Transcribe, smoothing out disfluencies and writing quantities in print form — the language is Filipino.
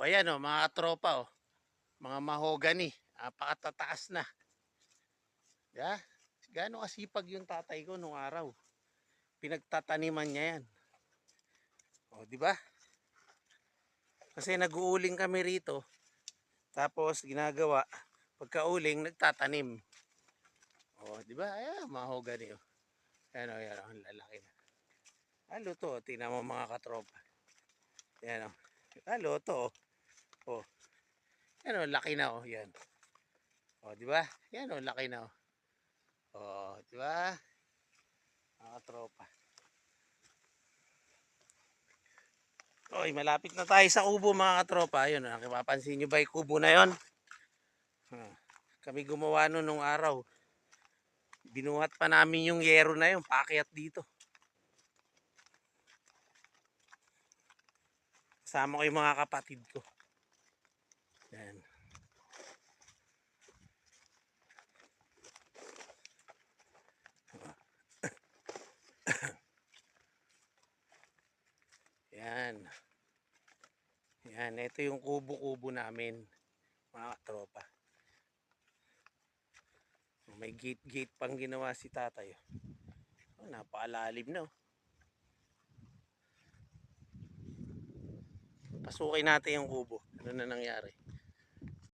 O ayan o, mga tropa o. Mga mahogany. Napakatataas na. Yeah? Gaano kasipag yung tatay ko nung araw. Pinagtataniman niya yan. O, di ba? Kasi nag-uuling kami rito. Tapos ginagawa, pagka-uling, nagtatanim. O, di ba? Ayan, mahogany o. Ayan o, ayan o, ang lalaki na. Halo to, tingnan mo mga katropa. Ayan o. Halo to o. O. Ayan o, laki na o. Yan. O, di ba? Yan o, laki na o. O, di ba? Mga tropa. Oy, malapit na tayo sa kubo mga katropa. Ayun, nakipapansin nyo ba yung kubo na yon? Kami gumawa nun nung araw. Binuhat pa namin yung yero na yun, paakyat dito. Kasama ko yung mga kapatid ko. Yan. Yan. Yan, ito yung kubo-kubo namin, mga tropa. May gate-gate pang ginawa si tatay. Oh, napakalalim na. Pasukin natin yung kubo. Ano na nangyari?